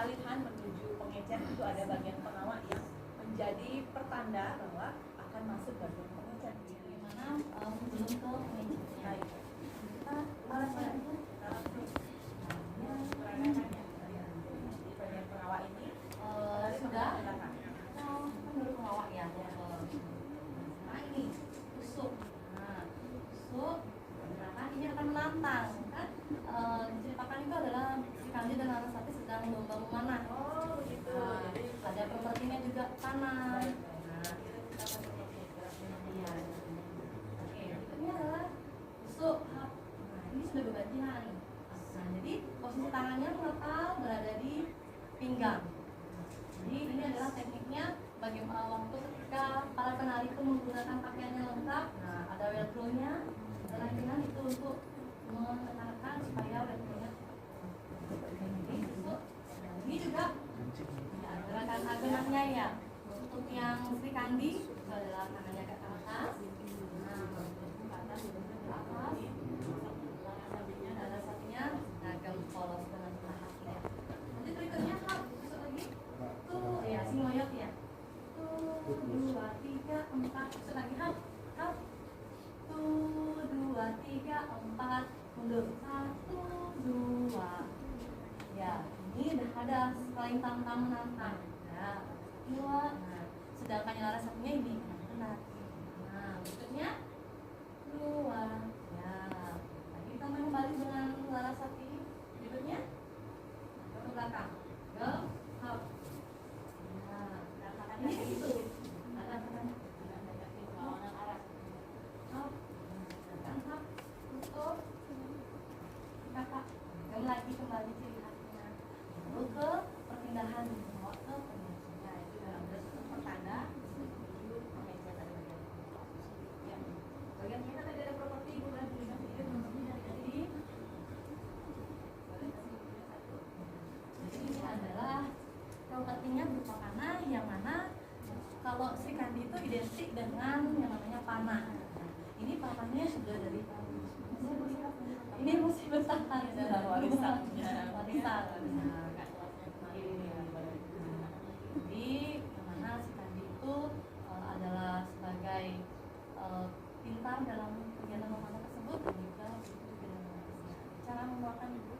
peralihan menuju pengecer itu ada bagian pengawal yang menjadi pertanda bahwa akan masuk bagian pengecer. Bagaimana sebelum ke pengecer? Kita langsung bagian pengawal ini sudah menurut pengawal ya. Nah ini tusuk. Nah tusuk. Nah ini akan menantang kan? Diceritakan itu adalah si Kandi dan Larasati sedang lomba memanah. Oh begitu. Nah, Jadi ada propertinya juga tanah. nah kita Iya. Oke, berikutnya adalah tusuk. Nah, ini sudah bebantihan. Nah, jadi posisi tangannya total berada di pinggang. Jadi ini adalah tekniknya bagaimana waktu ketika para penari itu menggunakan pakaiannya lengkap. Nah, ada velcro-nya. Kemungkinan itu untuk menekankan supaya velcro-nya ini tusuk. Nah, ini juga ya, gerakan agenaknya ya. Untuk yang Sri Kandi itu adalah tangannya ke atas. Nah, ke atas, ke atas. Ada satunya agak polos dengan tahapnya. Nanti berikutnya hap, besok lagi. Tuh, ya singoyot ya. Tuh, 2, 3, 4. Besok lagi hap, hap. Tuh, 2, 3, 4. Mundur. 1, 2. Ya, ini udah ada selain tam-tam menantang. Ya, 2. Nah, sedangkan yang satunya ini benar. Nah, berikutnya 2. Ya. Kita main kembali dengan Larasati. Berikutnya ke belakang. Go, hop. Nah, ini itu. Gerakannya. Hop. Gerakan hop. Tutup. Kakak. Kembali lagi kembali ciri khasnya. Lalu ke perpindahan bawa ke pengecernya. Itu dalam bentuk pertanda. Menuju pengecer dari bagian. Ya. Bagian kita tadi ada properti bukan tulisan ini dari ini adalah propertinya berupa panah yang mana kalau Sri Kandi itu identik dengan yang namanya panah. Ini panahnya sudah dari ini masih besar adalah warisan. warisan. Jadi yang mana Sri Kandi itu adalah sebagai pintar dalam kegiatan memanah tersebut dan juga cara membuatkan itu.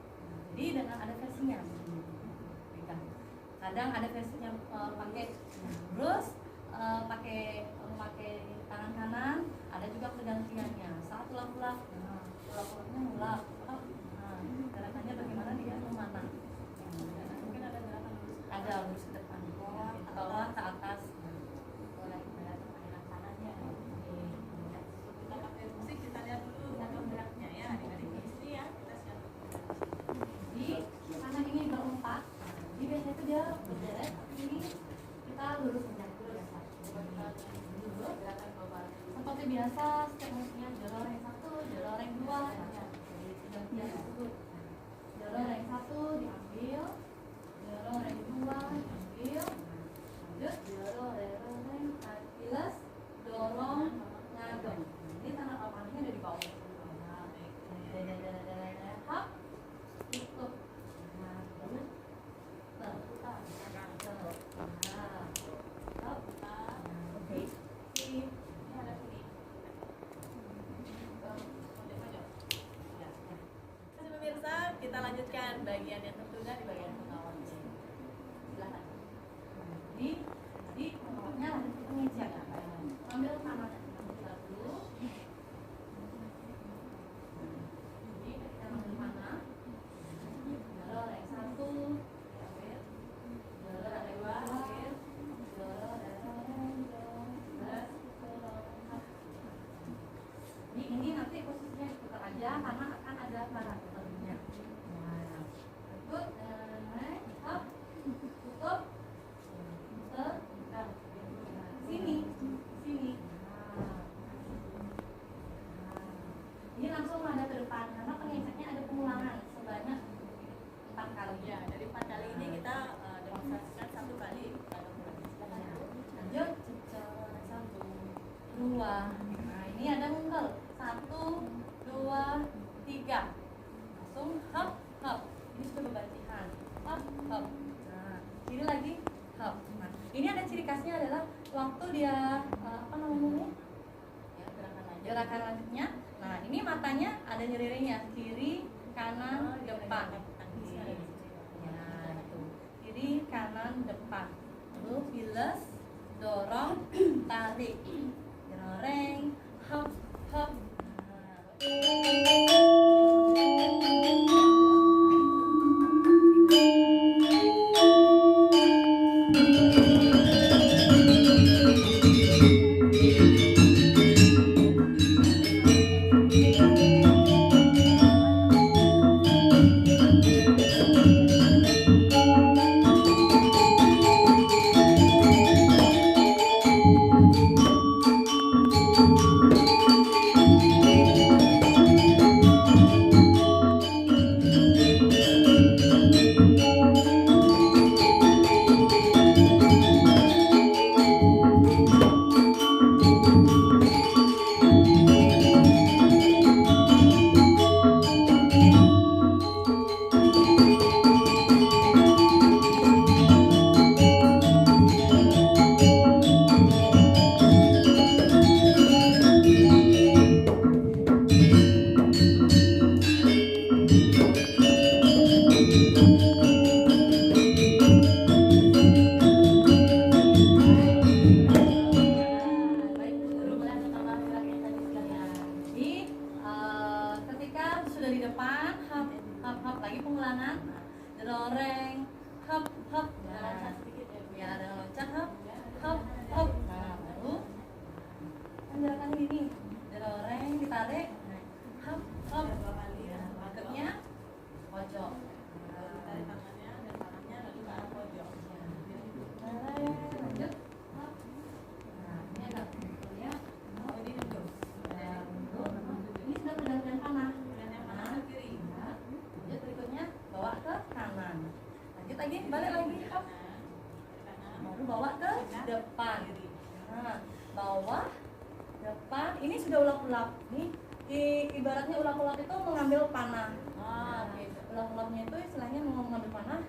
Jadi dengan ada versinya. Kadang ada versinya pakai terus pakai tangan kanan, ada juga pergantiannya. Saat ulap-ulap, ulap-ulapnya ulap. Nah, gerakannya bagaimana dia memanah. Mungkin ada gerakan Ada lurus ke depan atau ke atas. kita pakai musik, kita lihat dulu geraknya ya. Adik-adik isi ya, kita siap. Jadi karena ini berempat, jadi biasanya itu dia berderet, tapi ini kita lurus saja dulu. Gerakan global. Seperti biasa, setiap musiknya joloreng 1, joloreng 2, gantian tersebut. Joloreng 1 diambil, joloreng 2 diambil, lanjut joloreng kilas, dorong, ngadong. Ini tangan papannya ada di bawah. Hap, tutup. Nah, terus terputar. Oke. Ini ada sini. Ya. Pemirsa, kita lanjutkan bagian yang tertunda di bagian pengawal di sini. Silakan. Jadi pengawalnya lanjut ke pengecer. Ambil tangannya dulu. Jadi kita ambil panah. Joloreng 1 diambil. Joloreng 2 ambil. Ini nanti posisinya diputar aja karena akan ada parameternya. Nah, ikut, hop, tutup, putar, sini, sini. Ini langsung ada ke depan karena pengecernya ada pengulangan sebanyak 4 kali. Ya, dari 4 kali ini kita demonstrasikan 1 kali. Lanjut, 1, 2. Nah, ini ada mungkel. 1, 2, 3. Langsung hop, hop. Ini sudah bebantihan. Hop, hop. Nah, kiri lagi hop. Nah, ini ada ciri khasnya adalah waktu dia apa namanya? Ya, Gerakan lanjutnya. Nah, ini matanya ada nyeriringnya, kiri, kanan, depan. Ya, itu. Kiri, kanan, depan. Lalu bilas, dorong, tarik. Geroreng, hop, hop. Lagi pengulangan, doreng, hop, hop, ya ada loncat, hop, hop, hop. Nah, baru kan gerakan gini, doreng, ditarik, hop, hop. Marketnya pojok. Tarik tangannya dan tangannya lalu ke arah pojok. Lanjut, hop. Nah, ini agak ya. Oh, ini duduk. Ini sudah pergantian panah. Yang mana ke kiri? Lanjut berikutnya bawa ke kanan. Lanjut lagi, balik lagi, hop. Baru bawa ke depan. Nah, bawah, depan. Ini sudah ulap-ulap. Nih, ibaratnya ulap-ulap itu mengambil panah. Oke. Ulap-ulapnya itu istilahnya mau mengambil panah.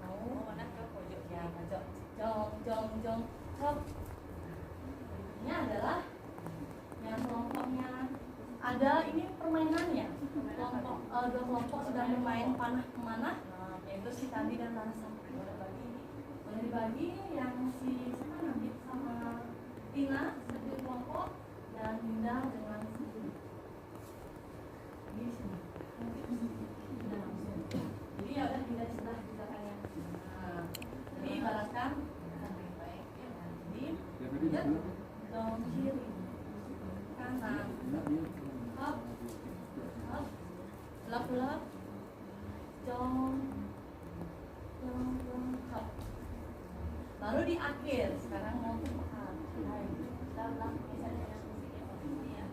Mau mana ke pojok? Ya, pojok. Jong, jong, jong, hop. Ini adalah yang kelompoknya. Ada ini permainannya. Kelompok dua kelompok sedang bermain panah memanah, yaitu si Tandi dan Larasa. Boleh dibagi yang si siapa nanti sama Tina satu kelompok dan Dinda dengan si ini di sini. Dinda langsung. Jadi ya udah Dinda di sebelah belakangnya. Nah, jadi ibaratkan baik ya. Jadi lihat dong kiri kanan hop hop ulap-ulap jong jong jong hop. Baru di akhir sekarang mau ke depan. Kita ulang geser dengan musiknya ya.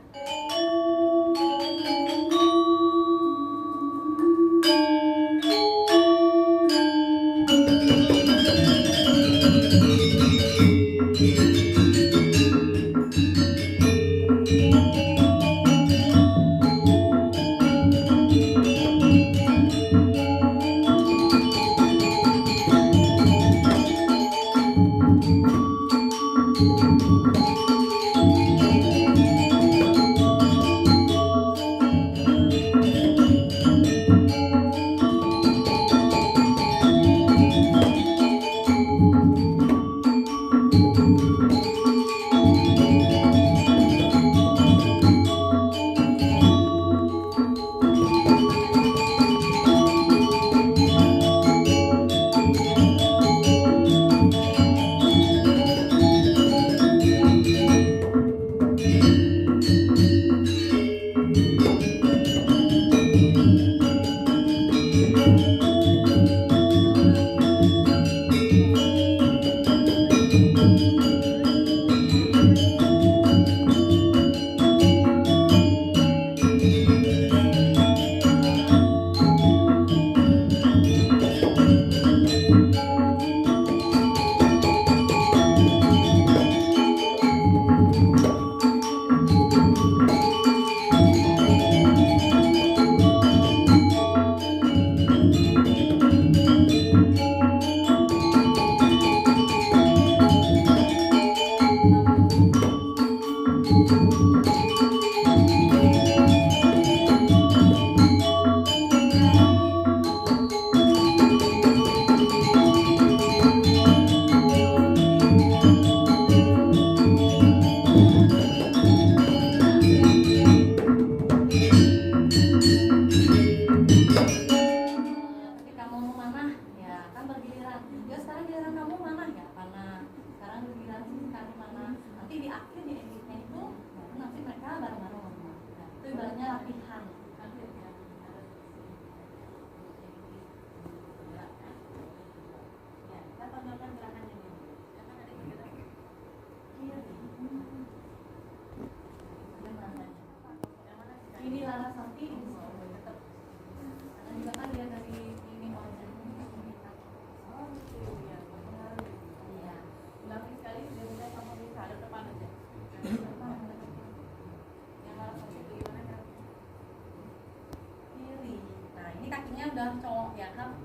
ya, hap.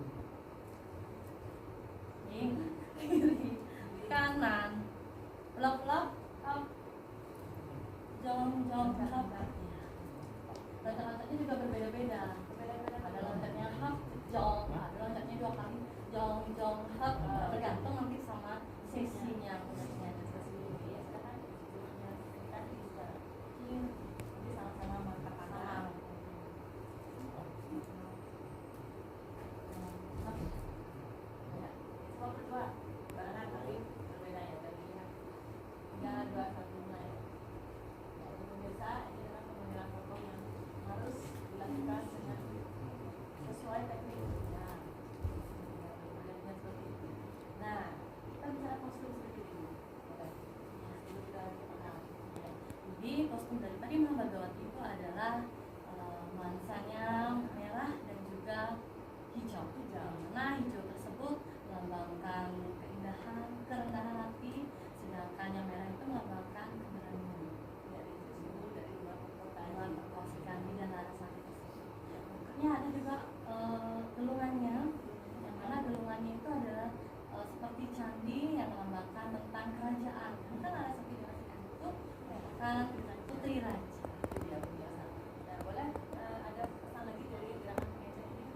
Kiri, kanan, lap, hap. Jong, hap. Loncat-loncatnya juga berbeda-beda. Ada loncatnya hap, jong, ada loncatnya 2 kali, jong, hap. Tergantung nanti sama sesinya. Sama-sama kata-kata. Kelompok kedua, barengan tapi berbeda ya tadi ya. 3, 2, 1 mulai. Untuk pemirsa, ini adalah pengambilan foto yang harus dilakukan dengan sesuai teknik. Nah, dengan seperti itu. Nah, kita bicara kostum seperti ini. Oke. Dulu kita kenal. Jadi kostum dari tadi Mahabharata itu adalah nuansanya merah dan juga hijau. Nah, hijau tersebut melambangkan keindahan, kerendahan hati, sedangkan yang merah itu melambangkan keberanian. Dari itu dari luar Perkosikan dan Larasati tersebut. Berikutnya ada juga gelungannya, yang mana gelungannya itu adalah seperti candi yang melambangkan tentang kerajaan. Karena Larasati dirasakan itu merupakan putri raja. dia biasa. Nah, boleh ada pesan lagi dari gerakan pengecer ini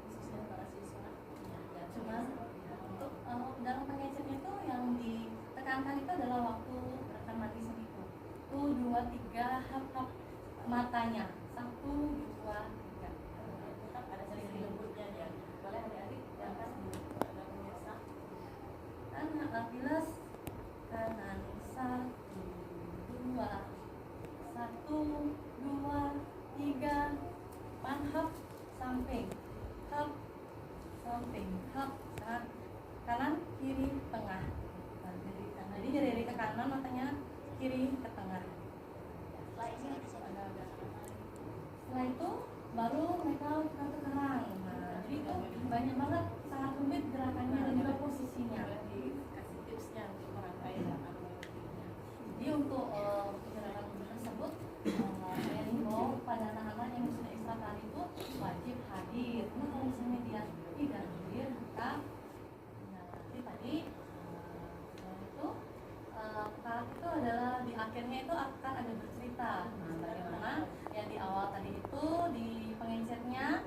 khususnya para siswa. Ya, cuma untuk dalam pengecernya itu yang ditekankan itu adalah waktu gerakan mati seni itu. 1, 2, 3, hap matanya. 1, 2, 3. Tetap ada sering lembutnya ya. Boleh adik-adik diangkat dulu ada pemirsa. Kanan pilas kanan 1, 2, 3, panhap samping, hap samping, hap kanan kiri tengah. Jadi dari ke kanan matanya, kiri ke tengah. Setelah ini ada gerakan lain. Setelah itu baru mereka lakukan kekerang. Nah, jadi itu banyak banget, sangat rumit gerakannya dan juga posisinya. Boleh dikasih tipsnya untuk merangkai gerakan berikutnya. Jadi untuk gerakan tersebut saya himbau pada anak-anak yang sudah ekstra tari itu wajib hadir. Karena kalau misalnya dia tidak hadir, maka nanti tadi itu itu adalah di akhirnya itu akan ada bercerita. Nah, bagaimana yang di awal tadi itu di pengencernya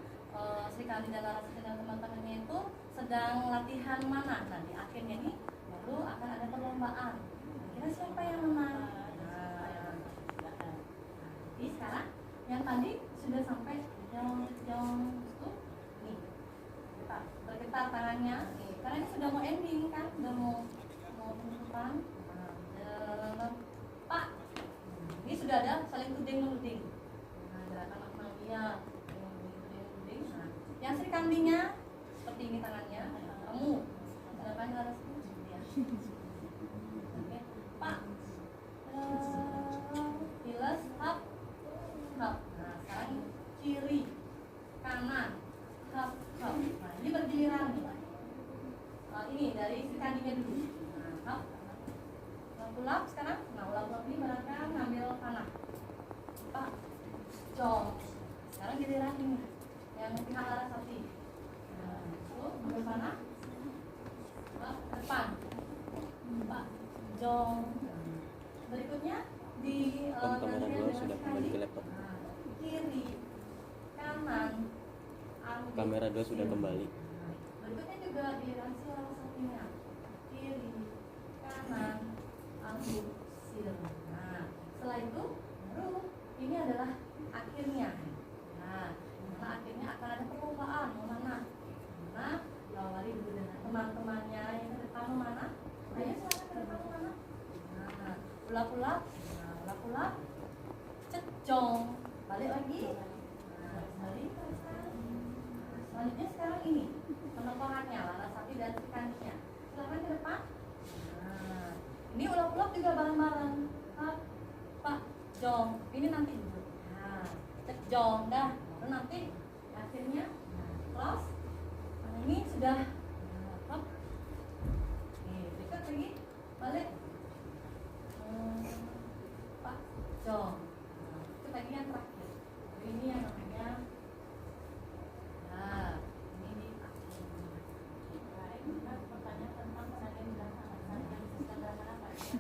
Sri Kandi dan Larasati dan teman-temannya itu sedang latihan mana. Nah, di akhirnya ini baru akan ada perlombaan. Kira siapa yang menang? Jadi sekarang yang tadi sudah sampai jong itu nih bergetar tangannya nih, karena ini sudah mau ending kan, sudah mau penutupan. Pak, ini sudah ada saling tuding menuding. Nah, gerakan maknanya tuding. Nah, yang Sri Kandinya seperti ini tangannya, kamu gerakan harus ya. Oke, Pak, pilas hap. Nah, sekarang kiri, kanan, hap. Nah, ini bergiliran nih. Ini dari Sri Kandinya dulu. Nah, hap. Ulap sekarang, nah ulap ini barangkali ngambil panah. Pak, jong. Sekarang giliran ini yang pihak Larasati. Nah, ambil panah. Pak, depan. Pak, jong. Berikutnya di kamera 2 sudah kembali ke laptop. Kiri, kanan, ambil. Kamera 2 sudah kembali. Berikutnya juga di Larasatinya. Kiri, kanan, ambil sil. Nah, setelah itu baru ini adalah akhirnya. Nah, karena akhirnya akan ada perlombaan mana. Nah, diawali dulu dengan teman-temannya yang ke depan mana? Ayo silakan ke depan mana? Nah, ulap-ulap, cecong, balik lagi. Nah, balik terus kan. Selanjutnya sekarang ini penokohannya Larasati dan Sri Kandinya. Silakan ke depan. Nah, ini ulap-ulap juga bareng-bareng. Pak, jong. Ini nanti dulu. Nah, cek jong dah. Lalu nanti akhirnya close. Nah, ini sudah hop. Nih, berikut lagi. Balik. Pak, jong. Nah, itu tadi yang terakhir. Jadi ini yang namanya. Nah,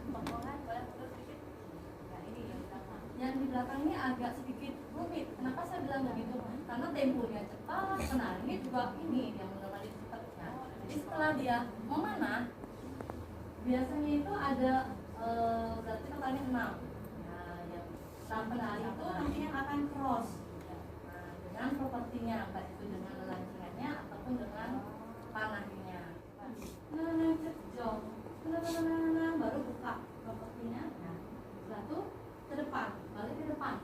Potongan boleh mundur sedikit. Nah ini yang belakang. Yang di belakang ini agak sedikit rumit. Kenapa saya bilang begitu? Karena temponya cepat, penarinya juga ini yang menemani cepat. Nah, jadi setelah dia memanah, biasanya itu ada berarti totalnya 6. Nah, yang 6 penari itu nantinya akan cross. Nah, dengan propertinya, baik itu dengan lancingannya ataupun dengan panahnya. Nah, jong, baru buka propertinya. Nah, setelah itu ke depan, balik ke depan.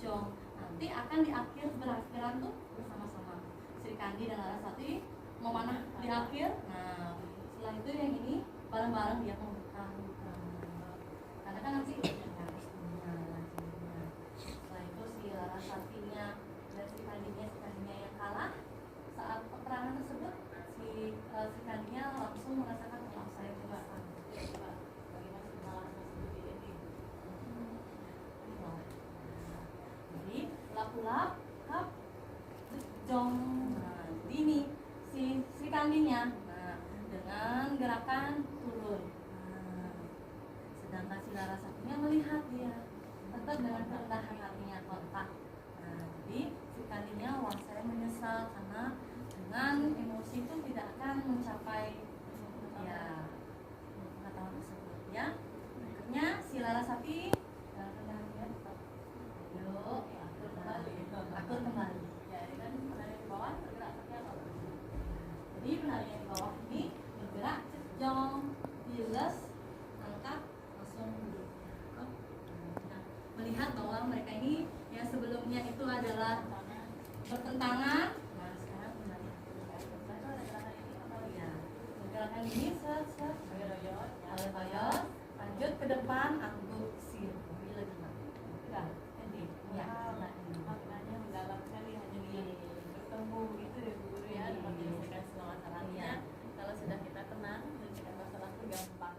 Jong. Nanti akan di akhir berakhiran tuh bersama-sama. Sri Kandi dan Larasati memanah di akhir. Nah, setelah itu yang ini bareng-bareng dia membuka. Karena kan nanti setelah itu si Larasatinya dan Sri Kandinya yang kalah saat peperangan tersebut si Sri Kandinya langsung merasakan kalau saya juga Bagaimana pengalaman seperti ini? jadi lap-lap hap jong. Nah, jadi ini si Sri Kandinya dengan gerakan turun. Sedangkan si Larasatinya melihat dia tetap dengan kerendahan hatinya kontak. Jadi Sri Kandinya, wah saya menyesal karena dengan emosi itu tidak akan mencapai ya pengetahuan tersebut ya. Berikutnya si Larasati dengan kerendahan dia tetap yuk akur kembali. Ya, ini kan penari di bawah bergerak seperti apa? Jadi penarian di bawah ini bergerak jong, bilas, angkat, langsung duduk. Nah, melihat bahwa mereka ini yang sebelumnya itu adalah bertentangan. Nah, sekarang menari. Ya, gerakan ini set, bayar, lanjut ke depan, angkut sir. Bila lima. Sudah, ending. Ya, Maknanya mendalam sekali, hanya di bertemu gitu ya Bu Guru ya, dapat menyelesaikan semua masalahnya. Kalau sudah kita tenang, menyelesaikan masalah itu gampang.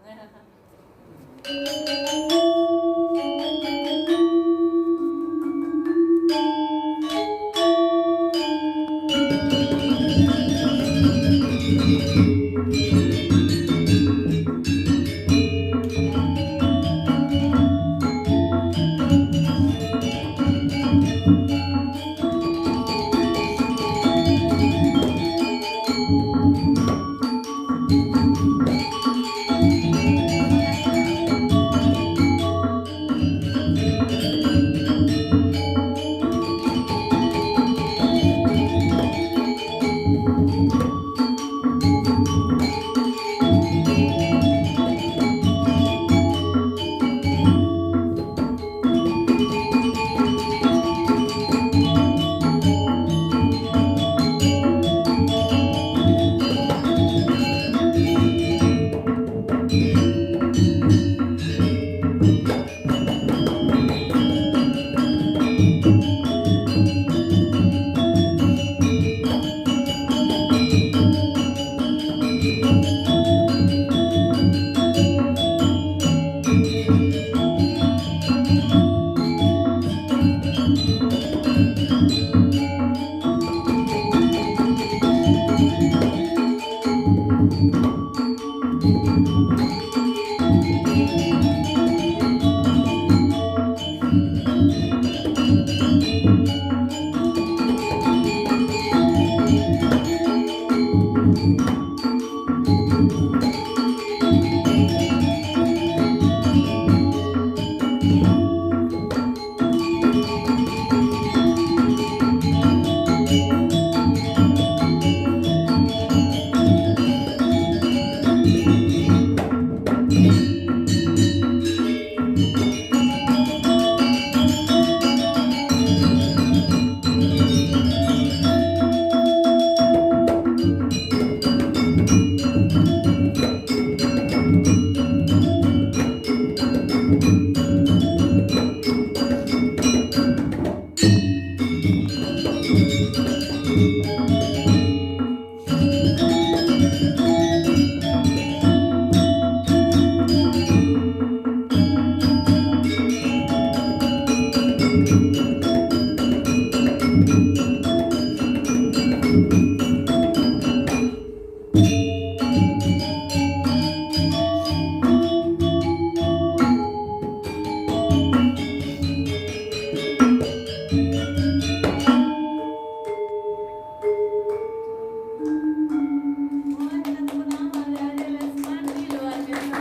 Oh, kita tepuk tangan adik-adik Lesmani, luar biasa.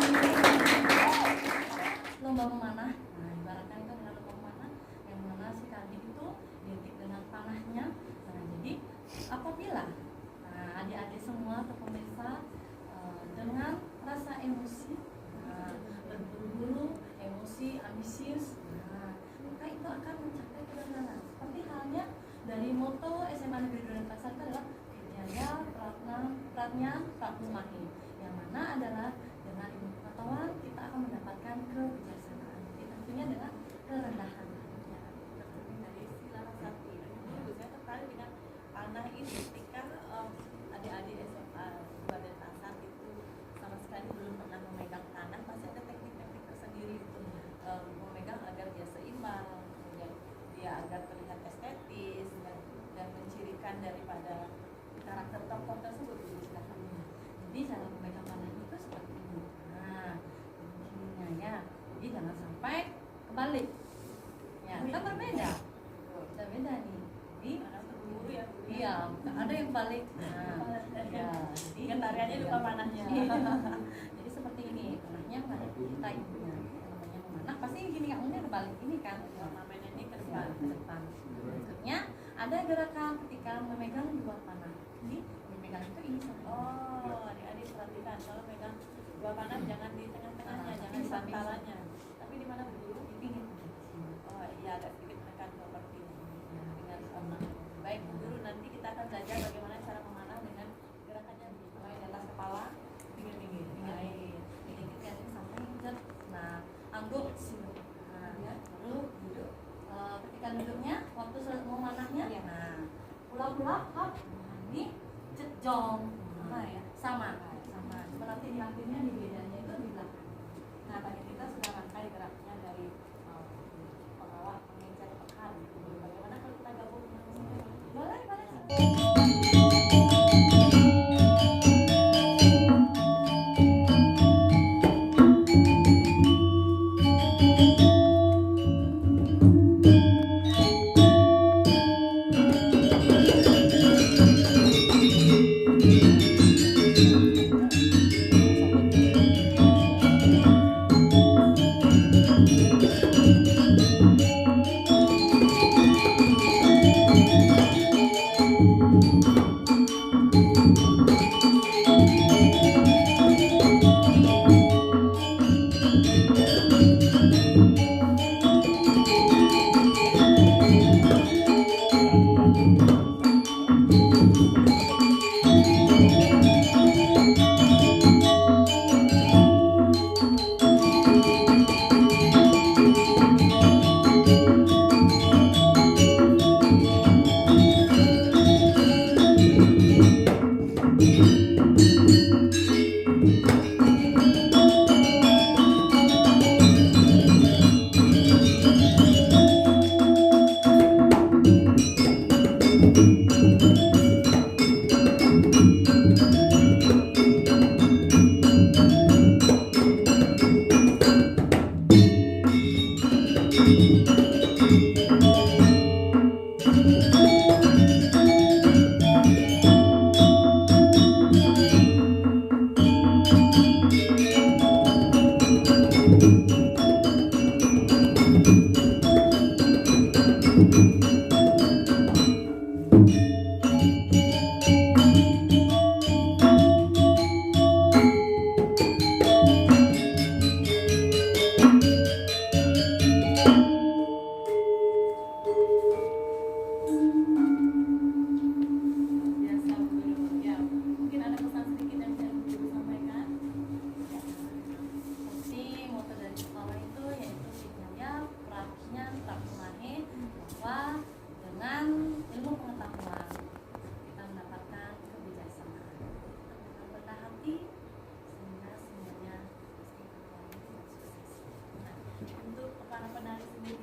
Lomba memanah. Nah, ibaratkan itu adalah lomba memanah yang mana si kambing itu identik dengan panahnya. Nah, jadi apabila adik-adik semua atau pemirsa dengan rasa emosi, berburu-buru, emosi, ambisius, maka itu akan mencapai kegagalan. Seperti halnya dari moto SMA Negeri Denpasar itu adalah Wijaya Pratnya Pratnumahi, yang mana adalah dengan ilmu pengetahuan kita akan mendapatkan kebijaksanaan. Jadi tentunya dengan kerendahan. Dari sila sakti. Dulu saya tertarik dengan panah ini ketika adik-adik SMA Dua Denpasar itu sama sekali belum pernah memegang panah, pasti ada teknik-teknik tersendiri untuk memegang agar dia seimbang, kemudian dia agar terlihat estetis dan mencirikan daripada karakter tokoh tersebut. Silakan. Jadi cara memegang panah itu seperti ini. Nah, begininya ya. Jadi jangan sampai kebalik. Ya, kita berbeda. Kita beda nih. Jadi Mana terburu ya? iya, ada yang balik. Nah, ya, jadi Kan tariannya lupa panahnya. Jadi seperti ini, panahnya pada kita ibunya. Namanya memanah pasti gini kamunya kebalik ini kan. Ornamennya ini ke Ya, depan. ke depan. Berikutnya ada gerakan ketika memegang dua panah. Jadi memegang itu ini sama. Oh, adik-adik perhatikan kalau megang dua panah jangan di tengah-tengahnya, Ah, jangan di samping. pantalannya. Tapi di mana dulu? Di pinggir. Oh iya, agak sedikit menekan seperti ini. Dengan ornamen. Baik, Bu Guru, nanti kita akan belajar bagaimana cara memanah dengan gerakannya mulai di atas kepala, pinggir-pinggir, pinggir air. Jadi kita ini sampai ngejar. Nah, angguk sini. Nah, ya, lalu duduk. Ketika duduknya, waktu mau manahnya, Iya. nah, pulang-pulang, hop, ini cejong. Nah, ya, sama. Cuma nanti di akhirnya di bedanya itu di belakang. Nah, tadi kita sudah rangkai geraknya dari pengawal, pengejar, pekan. Bagaimana kalau kita gabung dengan semua? Boleh, boleh. Biasa, Bu Guru. Ya, mungkin ada pesan sedikit yang bisa Bu Guru sampaikan? Ya. Seperti moto dari sekolah itu yaitu Wijaya Pratnya Pratnumahi, bahwa dengan ilmu pengetahuan kita mendapatkan kebijaksanaan. Dengan rendah hati sehingga semuanya pasti terjadi dengan sukses. Untuk para penari sendiri